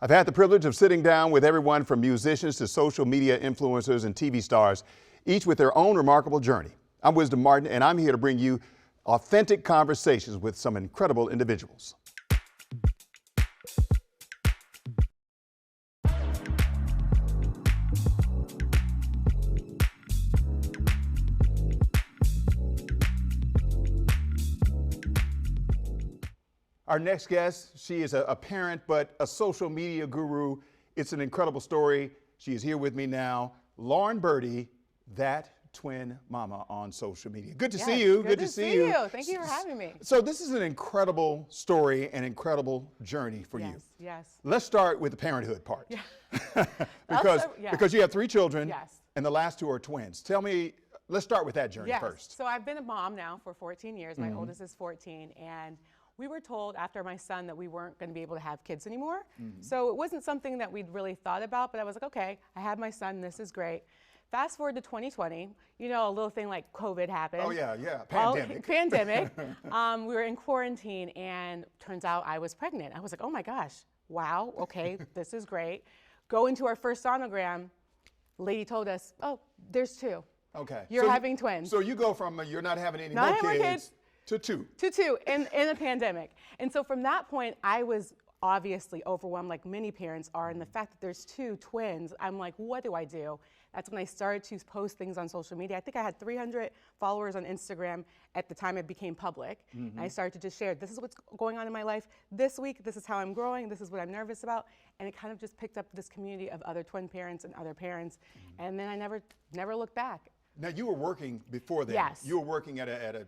I've had the privilege of sitting down with everyone from musicians to social media influencers and TV stars, each with their own remarkable journey. I'm Wisdom Martin, and I'm here to bring you authentic conversations with some incredible individuals. Our next guest, she is a parent, but a social media guru. It's an incredible story. She is here with me now. Lauren Birdie, that twin mama on social media. Good to see you. Good to see you. Thank you for having me. So this is an incredible story, an incredible journey for you. Yes. Let's start with the parenthood part. Yeah. because you have 3 children. Yes. And the last 2 are twins. Tell me, let's start with that journey first. So I've been a mom now for 14 years. My oldest is 14, and we were told after my son that we weren't going to be able to have kids anymore. So it wasn't something that we'd really thought about, but I was like, okay, I have my son, this is great. Fast forward to 2020, you know, a little thing like COVID happened. Oh yeah, pandemic. Pandemic. We were in quarantine, and turns out I was pregnant. I was like, oh my gosh, wow, okay, this is great. Go into our first sonogram, lady told us, oh, there's 2. Okay. You're having twins. So you go from you're not having any Not more having kids to 2. To 2 in a pandemic. And so from that point, I was obviously overwhelmed, like many parents are, and the fact that there's 2 twins, I'm like, what do I do? That's when I started to post things on social media. I think I had 300 followers on Instagram at the time it became public. And I started to just share, this is what's going on in my life this week, this is how I'm growing, this is what I'm nervous about. And it kind of just picked up this community of other twin parents and other parents. And then I never looked back. Now you were working before that. Yes. You were working at an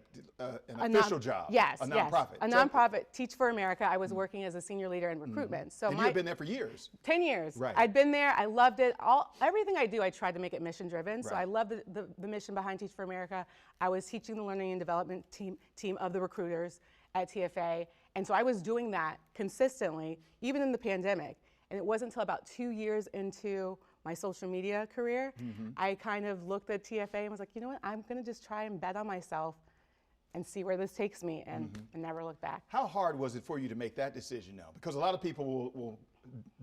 official job. Yes. A nonprofit. A nonprofit, Teach for America. I was working as a senior leader in recruitment. So and you had been there for years. 10 years. Right. I'd been there. I loved it. Everything I do, I tried to make it mission driven. So I love the mission behind Teach for America. I was teaching the learning and development team of the recruiters at TFA. And so I was doing that consistently, even in the pandemic. And it wasn't until about 2 years into my social media career, I kind of looked at TFA and was like, you know what, I'm gonna just try and bet on myself and see where this takes me, and never look back. How hard was it for you to make that decision now? Because a lot of people will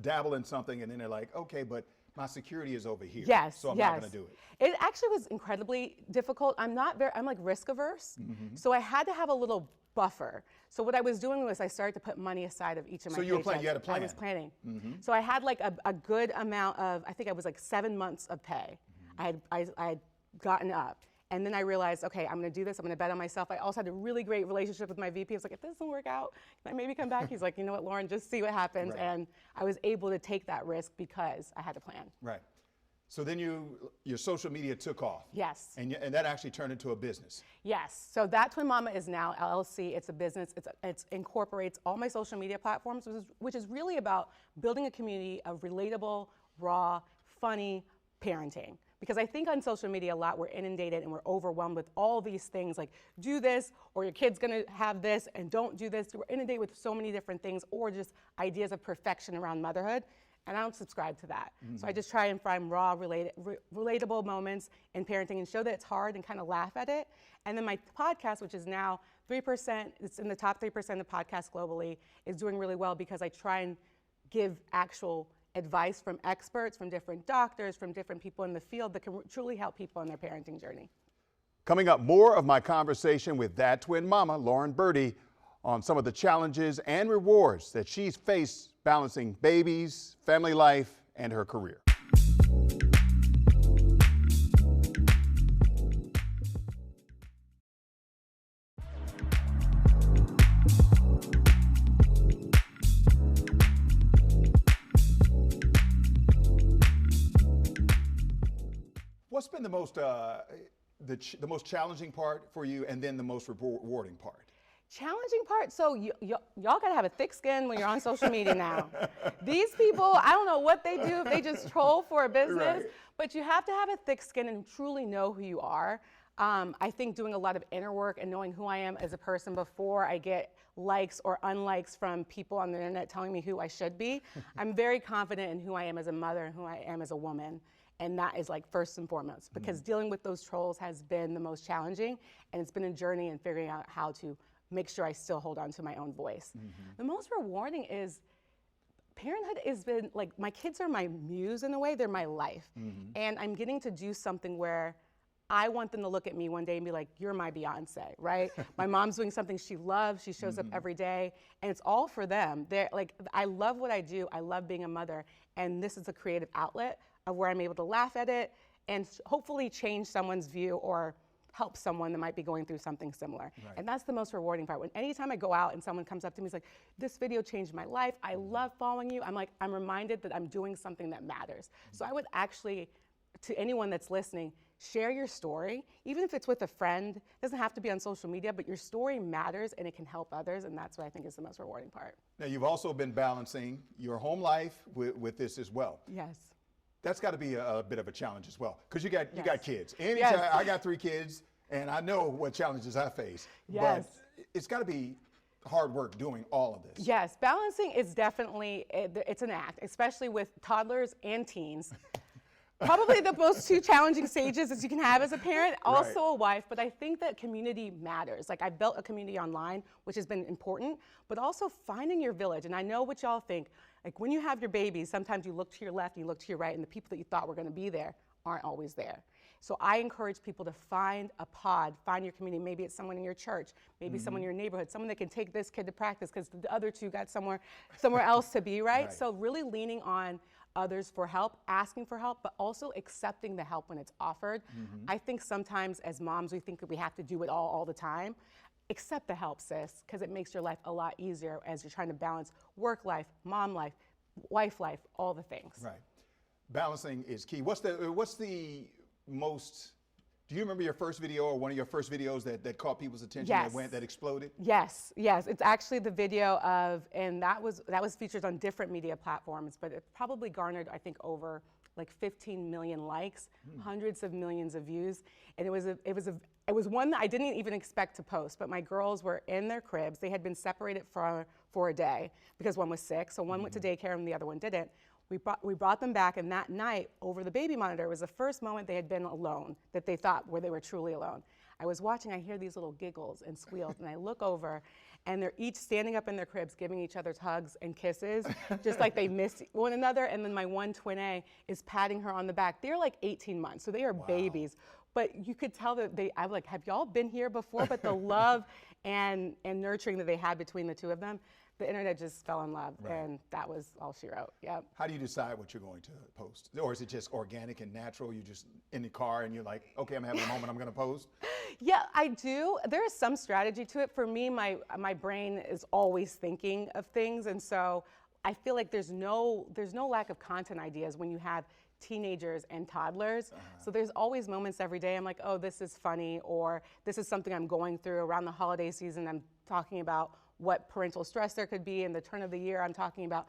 dabble in something and then they're like, okay, but my security is over here, so I'm not gonna do it. It actually was incredibly difficult. I'm like risk averse, so I had to have a little buffer. So what I was doing was I started to put money aside of each of my paychecks. So you had a plan. I was planning. So I had like a good amount of, I think I was like 7 months of pay. I had gotten up. And then I realized, okay, I'm gonna do this, I'm gonna bet on myself. I also had a really great relationship with my VP. I was like, if this doesn't work out, can I maybe come back? He's like, you know what, Lauren, just see what happens. And I was able to take that risk because I had a plan. Right. So then your social media took off. Yes. And that actually turned into a business. Yes. So That Twin Mama is now LLC. It's a business. It incorporates all my social media platforms, which is really about building a community of relatable, raw, funny parenting. Because I think on social media a lot we're inundated and we're overwhelmed with all these things like do this or your kid's gonna have this and don't do this. We're inundated with so many different things or just ideas of perfection around motherhood. And I don't subscribe to that. So I just try and find raw, relatable moments in parenting and show that it's hard and kind of laugh at it. And then my podcast, which is now 3%, it's in the top 3% of podcasts globally, is doing really well because I try and give actual advice from experts, from different doctors, from different people in the field that can truly help people in their parenting journey. Coming up, more of my conversation with that twin mama, Lauren Birdie, on some of the challenges and rewards that she's faced balancing babies, family life, and her career. What's been the most challenging part for you, and then the most rewarding part? Challenging part, so y'all gotta have a thick skin when you're on social media now. These people, I don't know what they do, if they just troll for a business, but you have to have a thick skin and truly know who you are. I think doing a lot of inner work and knowing who I am as a person before I get likes or unlikes from people on the internet telling me who I should be. I'm very confident in who I am as a mother and who I am as a woman. And that is like first and foremost, because dealing with those trolls has been the most challenging, and it's been a journey in figuring out how to make sure I still hold on to my own voice. The most rewarding is parenthood has been like, my kids are my muse in a way, they're my life. And I'm getting to do something where I want them to look at me one day and be like, you're my Beyonce, right? My mom's doing something she loves, she shows up every day, and it's all for them. They're like, I love what I do, I love being a mother, and this is a creative outlet of where I'm able to laugh at it and hopefully change someone's view or help someone that might be going through something similar. Right. And that's the most rewarding part. When anytime I go out and someone comes up to me and is like, this video changed my life, I love following you, I'm like, I'm reminded that I'm doing something that matters. So I would actually, to anyone that's listening, share your story, even if it's with a friend. It doesn't have to be on social media, but your story matters and it can help others, and that's what I think is the most rewarding part. Now, you've also been balancing your home life with this as well. Yes. That's got to be a bit of a challenge as well, because you got kids. Yes. I got 3 kids, and I know what challenges I face. Yes. But it's got to be hard work doing all of this. Yes, balancing is definitely, it's an act, especially with toddlers and teens. Probably the most 2 challenging stages as you can have as a parent, also a wife, but I think that community matters. Like, I've built a community online, which has been important, but also finding your village. And I know what y'all think. Like, when you have your babies, sometimes you look to your left and you look to your right, and the people that you thought were gonna be there aren't always there. So I encourage people to find a pod, find your community. Maybe it's someone in your church, maybe someone in your neighborhood, someone that can take this kid to practice because the other 2 got somewhere else to be, right? So really leaning on others for help, asking for help, but also accepting the help when it's offered. I think sometimes as moms, we think that we have to do it all the time. Accept the help, sis, because it makes your life a lot easier as you're trying to balance work life, mom life, wife life, all the things. Right. Balancing is key. What's the most, do you remember your first video or one of your first videos that caught people's attention, Yes. that exploded? Yes, it's actually the video of, and that was featured on different media platforms, but it probably garnered, I think, over like 15 million likes, hundreds of millions of views, and it was one that I didn't even expect to post. But my girls were in their cribs; they had been separated for a day because one was sick, so one went to daycare and the other one didn't. We brought them back, and that night over the baby monitor was the first moment they had been alone, that they thought where they were truly alone. I was watching, I hear these little giggles and squeals, and I look over, and they're each standing up in their cribs, giving each other hugs and kisses, just like they missed one another. And then my one twin A is patting her on the back. They're like 18 months, so they are babies. But you could tell that I'm like, have y'all been here before? But the love and nurturing that they had between the 2 of them, the internet just fell in love, and that was all she wrote. Yep. How do you decide what you're going to post? Or is it just organic and natural? You're just in the car and you're like, okay, I'm having a moment, I'm going to post? Yeah, I do. There is some strategy to it. For me, my brain is always thinking of things, and so I feel like there's no lack of content ideas when you have teenagers and toddlers. So there's always moments every day I'm like, oh, this is funny, or this is something I'm going through around the holiday season. I'm talking about what parental stress there could be in the turn of the year. I'm talking about,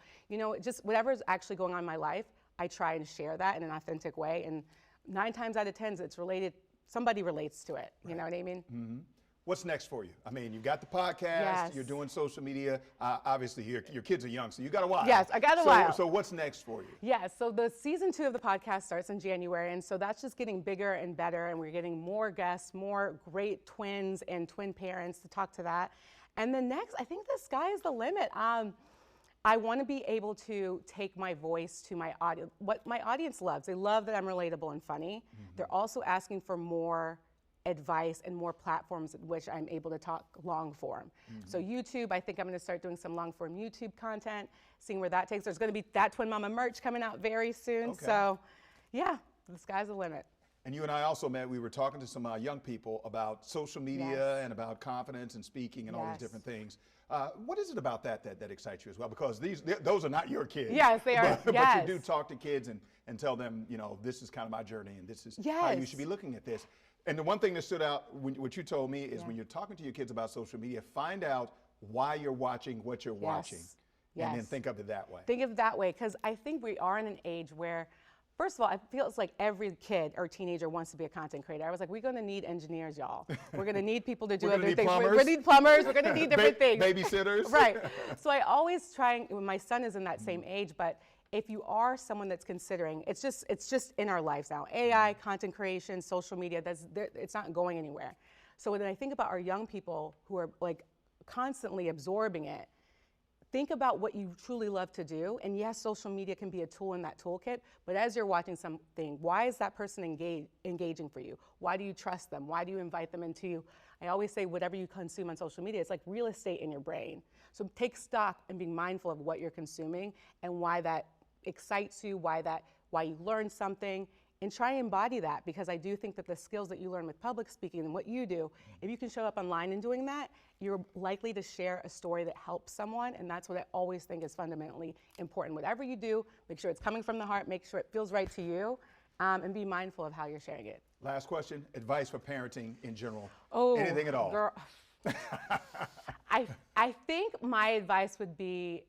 just whatever's actually going on in my life, I try and share that in an authentic way. And 9 times out of 10, it's related, somebody relates to it. You know what I mean? What's next for you? I mean, you've got the podcast, you're doing social media. Obviously, your kids are young, so you got a while. Yes, I got a while. So what's next for you? Yeah, so the season 2 of the podcast starts in January, and so that's just getting bigger and better, and we're getting more guests, more great twins and twin parents to talk to that. And then next, I think the sky is the limit. I want to be able to take my voice to my audience, what my audience loves. They love that I'm relatable and funny. They're also asking for more advice and more platforms at which I'm able to talk long form. So YouTube, I think I'm going to start doing some long form YouTube content, seeing where that takes. There's going to be that Twin Mama merch coming out very soon. Okay. So yeah, the sky's the limit. And you and I also met, we were talking to some young people about social media and about confidence and speaking and all these different things. What is it about that excites you as well? Because those are not your kids. Yes, they are. But you do talk to kids and tell them, this is kind of my journey and this is how you should be looking at this. And the one thing that stood out, what you told me, is when you're talking to your kids about social media, find out why you're watching what you're watching. And then think of it that way. Think of it that way, because I think we are in an age where, first of all, I feel it's like every kid or teenager wants to be a content creator. I was like, we're going to need engineers, y'all. We're going to need people to do other things. We're going to need plumbers. We're going to need different things. Babysitters. Right. So I always try, my son is in that same age, but if you are someone that's considering, it's just in our lives now. AI, content creation, social media, it's not going anywhere. So when I think about our young people who are like constantly absorbing it, think about what you truly love to do. And yes, social media can be a tool in that toolkit, but as you're watching something, why is that person engaging for you? Why do you trust them? Why do you invite them into you? I always say whatever you consume on social media, it's like real estate in your brain. So take stock and be mindful of what you're consuming and why that excites you, why you learn something, and try and embody that, because I do think that the skills that you learn with public speaking and what you do, if you can show up online and doing that, you're likely to share a story that helps someone, and that's what I always think is fundamentally important. Whatever you do, make sure it's coming from the heart, make sure it feels right to you, and be mindful of how you're sharing it. Last question, advice for parenting in general. Oh, anything at all? Girl. I think my advice would be,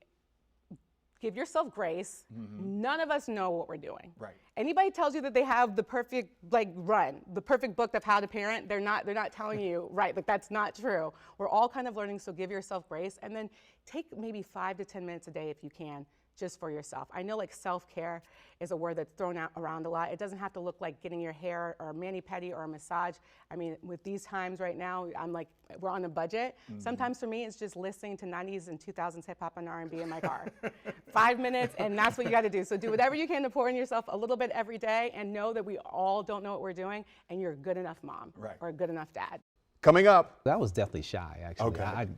give yourself grace. None of us know what we're doing. Right. Anybody tells you that they have the perfect the perfect book of how to parent, they're not telling you, right, that's not true. We're all kind of learning, so give yourself grace, and then take maybe 5 to 10 minutes a day if you can, just for yourself. I know self-care is a word that's thrown around a lot. It doesn't have to look like getting your hair or a mani-pedi or a massage. I mean, with these times right now, we're on a budget. Sometimes for me, it's just listening to 90s and 2000s hip hop and R&B in my car. 5 minutes, and that's what you gotta do. So do whatever you can to pour in yourself a little bit every day, and know that we all don't know what we're doing, and you're a good enough mom, right, or a good enough dad. Coming up. I was definitely shy, actually. Okay.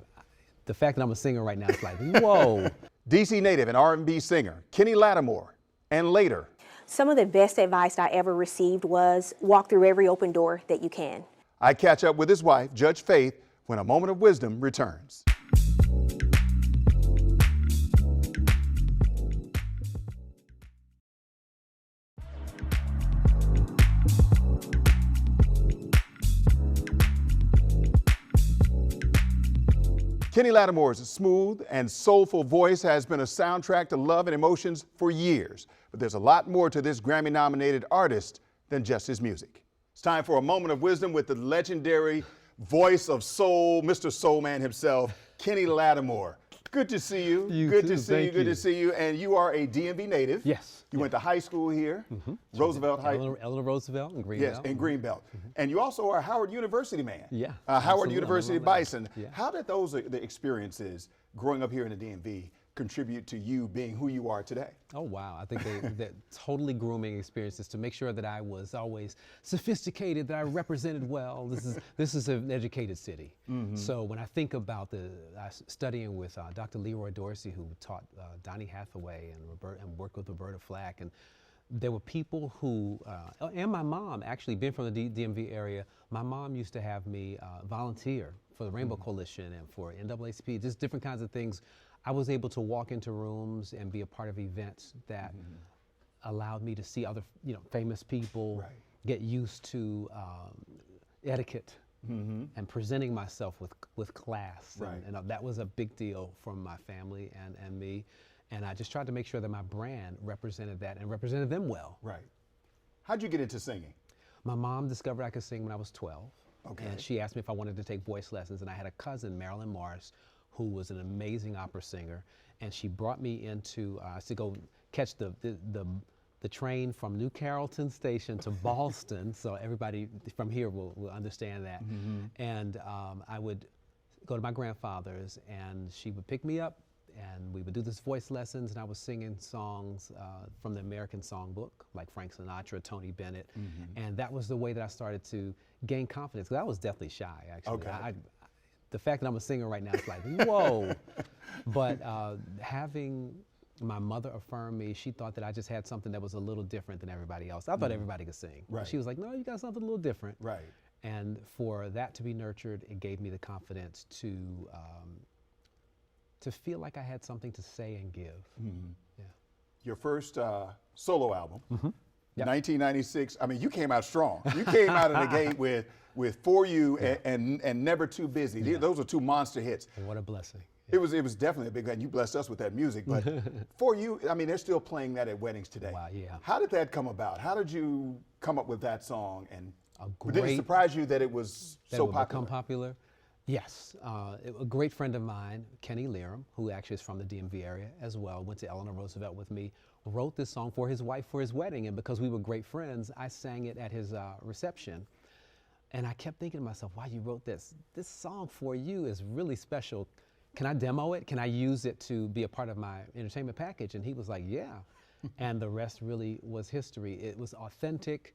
The fact that I'm a singer right now, it's like, whoa. DC native and R&B singer, Kenny Lattimore, and later. Some of the best advice I ever received was walk through every open door that you can. I catch up with his wife, Judge Faith, when a moment of wisdom returns. Kenny Lattimore's smooth and soulful voice has been a soundtrack to love and emotions for years. But there's a lot more to this Grammy-nominated artist than just his music. It's time for a moment of wisdom with the legendary voice of soul, Mr. Soul Man himself, Kenny Lattimore. Good to see you. Good to see you. Good to see you. And you are a DMV native. Yes. You went to high school here, Roosevelt High. Eleanor Roosevelt in Greenbelt. Yes, in Greenbelt. And you also are a Howard University man. Yeah. Howard University Bison. Yeah. How did the experiences growing up here in the DMV contribute to you being who you are today? Oh, wow. I think they're totally grooming experiences to make sure that I was always sophisticated, that I represented well. This is an educated city. So when I think about studying with Dr. Leroy Dorsey, who taught Donny Hathaway and worked with Roberta Flack, and there were people who, and my mom, actually being from the DMV area, my mom used to have me volunteer for the Rainbow Coalition and for NAACP, just different kinds of things. I was able to walk into rooms and be a part of events that allowed me to see other, famous people, get used to etiquette and presenting myself with class. And that was a big deal from my family and me. And I just tried to make sure that my brand represented that and represented them well. Right. How'd you get into singing? My mom discovered I could sing when I was 12. Okay. And she asked me if I wanted to take voice lessons. And I had a cousin, Marilyn Morris, who was an amazing opera singer, and she brought me into to go catch the train from New Carrollton Station to Boston. So everybody from here will understand that. And I would go to my grandfather's, and she would pick me up, and we would do this voice lessons, and I was singing songs from the American Songbook, like Frank Sinatra, Tony Bennett, and that was the way that I started to gain confidence. 'Cause I was definitely shy, actually. Okay. The fact that I'm a singer right now is like, whoa. But having my mother affirm me, she thought that I just had something that was a little different than everybody else. I thought everybody could sing. Right. She was like, no, you got something a little different. Right. And for that to be nurtured, it gave me the confidence to feel like I had something to say and give. Yeah. Your first solo album, Yep. 1996. I mean, you came out strong. You came out of the gate with For You and Never Too Busy. Those are two monster hits. And what a blessing. It was definitely a big, and you blessed us with that music. But For You, I mean, they're still playing that at weddings today. Wow, yeah. How did that come about? How did you come up with that song? And did it great- surprise you that it was That so would popular? become popular? Yes. A great friend of mine, Kenny Lattimore, who actually is from the DMV area as well, went to Eleanor Roosevelt with me, wrote this song for his wife for his wedding. And because we were great friends, I sang it at his reception. And I kept thinking to myself, wow, you wrote this. This song For You is really special. can I demo it? Can I use it to be a part of my entertainment package? And he was like, yeah. And the rest really was history. It was authentic.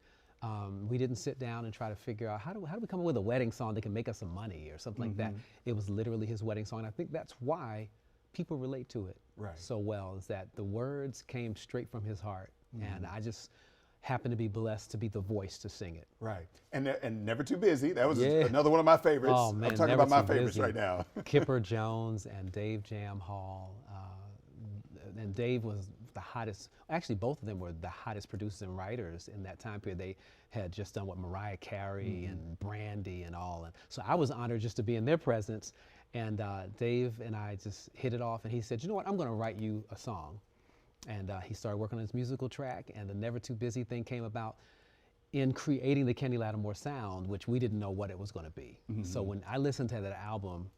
We didn't sit down and try to figure out how do we come up with a wedding song that can make us some money or something like that. It was literally his wedding song. And I think that's why people relate to it so well, is that the words came straight from his heart. And I just happened to be blessed to be the voice to sing it. Right. And Never Too Busy. That was another one of my favorites. Oh, man, I'm talking Never about my Too favorites Busy. right now. Kipper Jones and Dave Jam Hall. And Dave was the hottest, actually both of them were the hottest producers and writers in that time period. They had just done what Mariah Carey and Brandy and all. And so I was honored just to be in their presence. And Dave and I just hit it off, and he said, you know what, I'm gonna write you a song. And he started working on his musical track, and the Never Too Busy thing came about in creating the Kenny Lattimore sound, which we didn't know what it was gonna be. So when I listened to that album,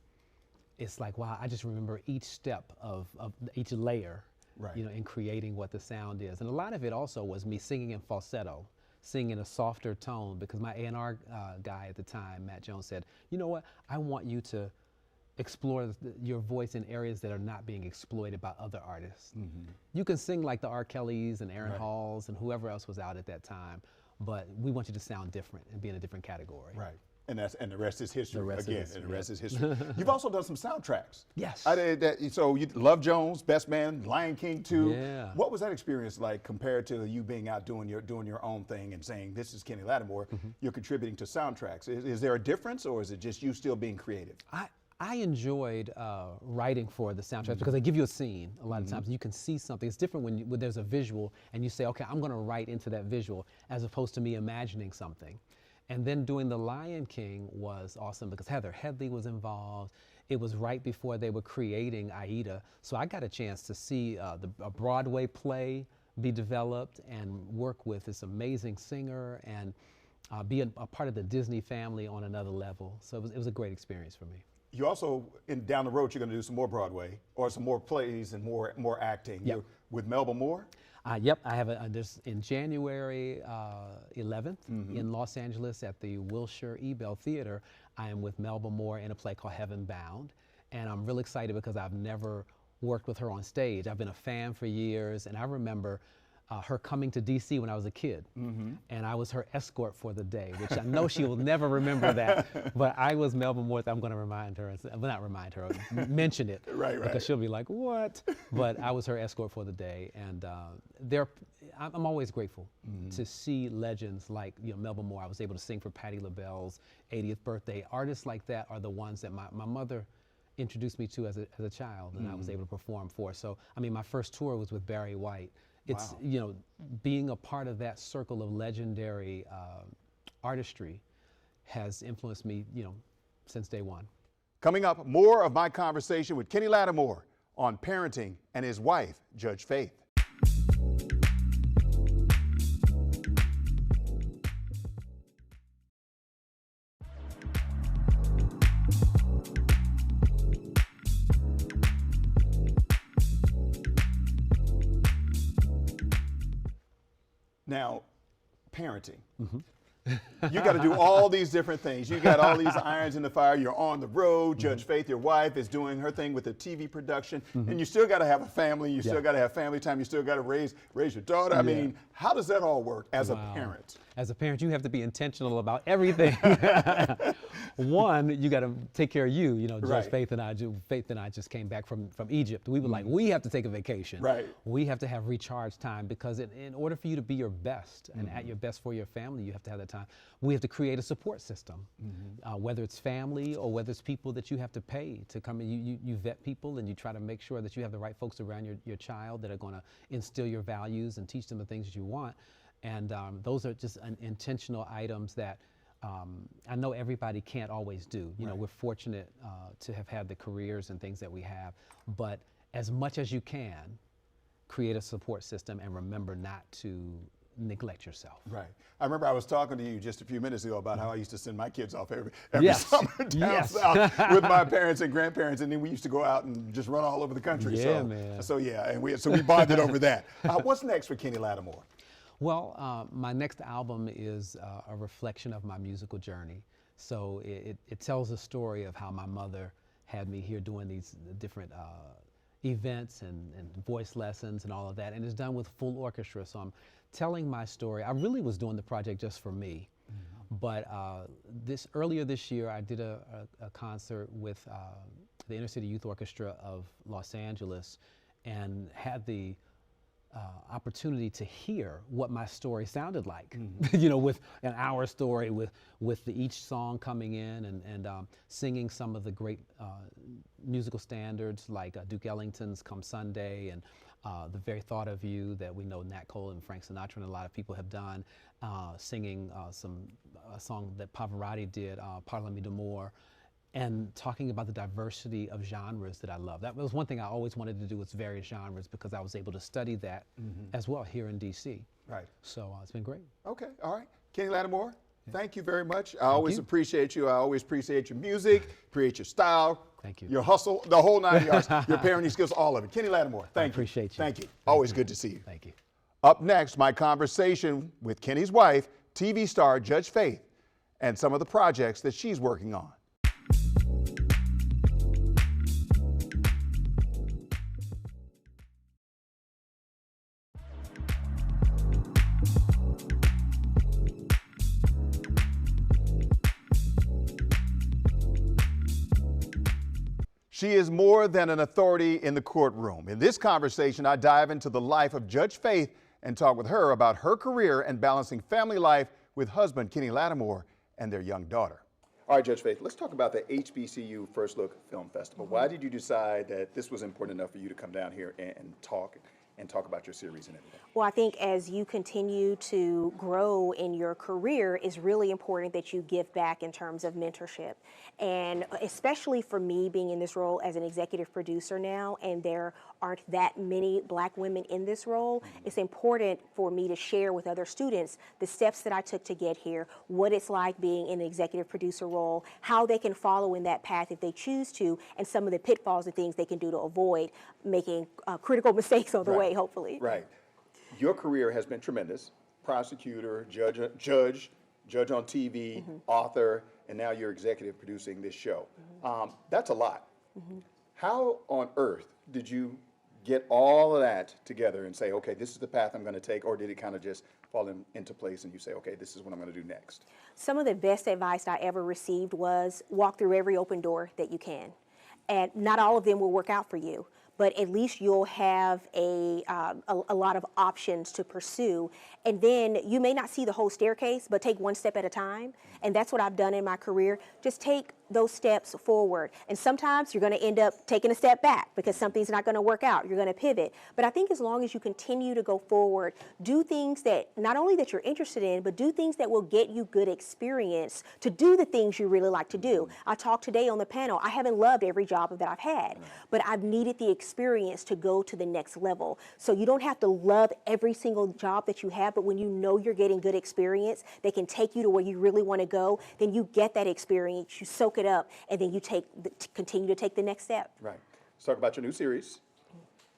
it's like, wow, I just remember each step of each layer, you know, in creating what the sound is. And a lot of it also was me singing in falsetto, singing in a softer tone, because my A&R guy at the time, Matt Jones, said, you know what, I want you to explore your voice in areas that are not being exploited by other artists. You can sing like the R. Kellys and Aaron Halls and whoever else was out at that time, but we want you to sound different and be in a different category. Right. And the rest is history. The rest Again, is and the rest is history. You've also done some soundtracks. Yes. I did that. So you Love Jones, Best Man, Lion King 2. Yeah. What was that experience like compared to you being out doing your own thing and saying, this is Kenny Lattimore, you're contributing to soundtracks? Is there a difference, or is it just you still being creative? I enjoyed writing for the soundtracks because they give you a scene a lot of times. You can see something. It's different when there's a visual and you say, okay, I'm gonna write into that visual, as opposed to me imagining something. And then doing The Lion King was awesome because Heather Headley was involved. It was right before they were creating Aida. So I got a chance to see a Broadway play be developed and work with this amazing singer and be a part of the Disney family on another level. So it was a great experience for me. You also, down the road, you're going to do some more Broadway or some more plays and more acting. Yep. You're with Melba Moore? Yep, I have this in January 11th in Los Angeles at the Wilshire Ebell Theater. I am with Melba Moore in a play called Heaven Bound. And I'm really excited because I've never worked with her on stage. I've been a fan for years, and I remember her coming to DC when I was a kid, and I was her escort for the day, which I know she will never remember that, but I was Melba Moore. I'm going to remind her, well, not remind her, mention it, Right. Because she'll be like, what? But I was her escort for the day, and I'm always grateful to see legends like Melba Moore. I was able to sing for Patti LaBelle's 80th birthday. Artists like that are the ones that my mother introduced me to as a child, and I was able to perform for. So, I mean, my first tour was with Barry White. It's, being a part of that circle of legendary artistry has influenced me, since day one. Coming up, more of my conversation with Kenny Lattimore on parenting and his wife, Judge Faith. Now, parenting. You got to do all these different things. You got all these irons in the fire. You're on the road. Judge Faith, your wife, is doing her thing with the TV production, and you still got to have a family. You still got to have family time. You still got to raise your daughter. I mean, how does that all work as a parent? As a parent, you have to be intentional about everything. One, you got to take care of you. Judge Faith and I just came back from Egypt. We were like, we have to take a vacation. Right. We have to have recharge time because in order for you to be your best and at your best for your family, you have to have that time. We have to create a support system, whether it's family or whether it's people that you have to pay to come in. You vet people and you try to make sure that you have the right folks around your child that are going to instill your values and teach them the things that you want. And those are just intentional items that I know everybody can't always do. We're fortunate to have had the careers and things that we have, but as much as you can, create a support system and remember not to neglect yourself. Right. I remember I was talking to you just a few minutes ago about how I used to send my kids off every Yes. summer down south with my parents and grandparents, and then we used to go out and just run all over the country. Yeah, man. So yeah, and we bonded over that. What's next for Kenny Lattimore? Well, my next album is a reflection of my musical journey. So it tells a story of how my mother had me here doing these different events and voice lessons and all of that, and it's done with full orchestra. So I'm telling my story. I really was doing the project just for me, but earlier this year I did a concert with the Inner City Youth Orchestra of Los Angeles, and had the opportunity to hear what my story sounded like, you know, with an hour story, with each song coming in and singing some of the great musical standards like Duke Ellington's Come Sunday, and the very thought of you that we know Nat Cole and Frank Sinatra and a lot of people have done, singing a song that Pavarotti did, Parle-moi d'amour, and talking about the diversity of genres that I love. That was one thing I always wanted to do, was various genres, because I was able to study that as well here in DC. Right. So it's been great. Okay, all right. Kenny Lattimore, thank you very much. I always appreciate you. I always appreciate your music, appreciate your style. Thank you. Your hustle, the whole 9 yards, your parenting skills, all of it. Kenny Lattimore, thank you. Appreciate you. Thank you. Always good to see you. Thank you. Up next, my conversation with Kenny's wife, TV star Judge Faith, and some of the projects that she's working on. She is more than an authority in the courtroom. In this conversation, I dive into the life of Judge Faith and talk with her about her career and balancing family life with husband Kenny Lattimore and their young daughter. All right, Judge Faith, let's talk about the HBCU First Look Film Festival. Why did you decide that this was important enough for you to come down here and talk about your series and everything? Well, I think as you continue to grow in your career, it's really important that you give back in terms of mentorship. And especially for me, being in this role as an executive producer now, and there aren't that many Black women in this role, it's important for me to share with other students the steps that I took to get here, what it's like being in an executive producer role, how they can follow in that path if they choose to, and some of the pitfalls and things they can do to avoid making critical mistakes on the way, hopefully. Right. Your career has been tremendous. Prosecutor, judge on TV, author, and now you're executive producing this show. That's a lot. How on earth did you get all of that together and say, okay, this is the path I'm going to take, or did it kind of just fall into place and you say, okay, this is what I'm going to do next? Some of the best advice I ever received was walk through every open door that you can. And not all of them will work out for you, but at least you'll have a lot of options to pursue. And then you may not see the whole staircase, but take one step at a time. And that's what I've done in my career. Just take those steps forward. And sometimes you're going to end up taking a step back because something's not going to work out. You're going to pivot. But I think as long as you continue to go forward, do things that not only that you're interested in, but do things that will get you good experience to do the things you really like to do. I talked today on the panel. I haven't loved every job that I've had, but I've needed the experience to go to the next level. So you don't have to love every single job that you have, but when you know you're getting good experience, they can take you to where you really want to go, then you get that experience, you soak it up, and then you continue to take the next step. Right. Let's talk about your new series,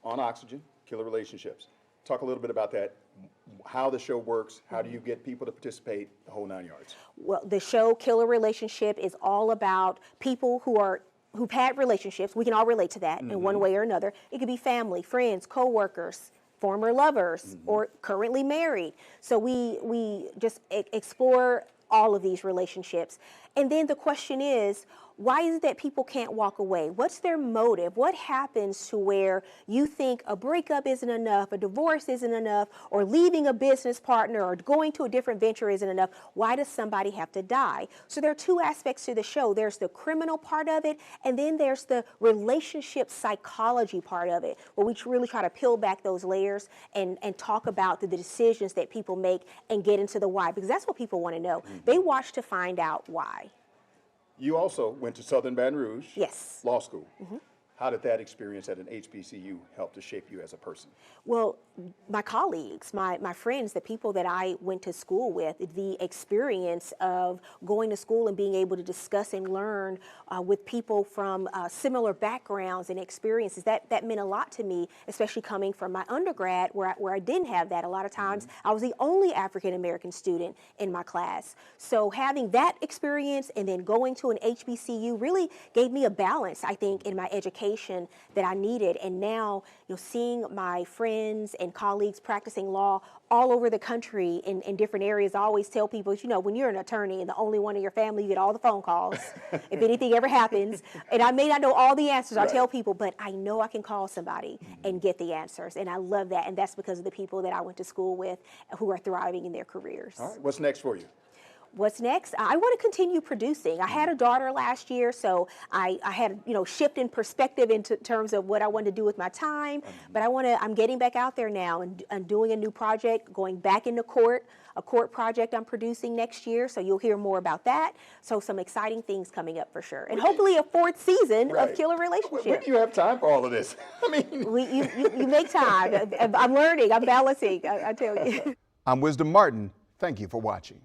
On Oxygen, Killer Relationships. Talk a little bit about that, how the show works, how do you get people to participate, the whole 9 yards. Well, the show Killer Relationship is all about people who've had relationships. We can all relate to that in one way or another. It could be family, friends, co-workers, former lovers, or currently married. So we just explore all of these relationships. And then the question is, why is it that people can't walk away? What's their motive? What happens to where you think a breakup isn't enough, a divorce isn't enough, or leaving a business partner or going to a different venture isn't enough? Why does somebody have to die? So there are two aspects to the show. There's the criminal part of it, and then there's the relationship psychology part of it, where we really try to peel back those layers and talk about the decisions that people make and get into the why, because that's what people want to know. They watch to find out why. You also went to Southern Baton Rouge Yes. Law School. How did that experience at an HBCU help to shape you as a person? Well, my colleagues, my friends, the people that I went to school with, the experience of going to school and being able to discuss and learn with people from similar backgrounds and experiences, that meant a lot to me, especially coming from my undergrad where I didn't have that. A lot of times I was the only African American student in my class. So having that experience and then going to an HBCU really gave me a balance, I think, in my education that I needed. And now, seeing my friends and colleagues practicing law all over the country in different areas, I always tell people, when you're an attorney and the only one in your family, you get all the phone calls if anything ever happens. And I may not know all the answers, I tell people, but I know I can call somebody and get the answers. And I love that. And that's because of the people that I went to school with who are thriving in their careers. All right, what's next for you? What's next? I want to continue producing. I had a daughter last year, so I had shift in perspective in terms of what I wanted to do with my time. But I'm getting back out there now and doing a new project, going back into court, a court project I'm producing next year. So you'll hear more about that. So some exciting things coming up for sure, and hopefully a fourth season of Killer Relationship. When do you have time for all of this? I mean, you make time. I'm learning. I'm balancing. I tell you. I'm Wisdom Martin. Thank you for watching.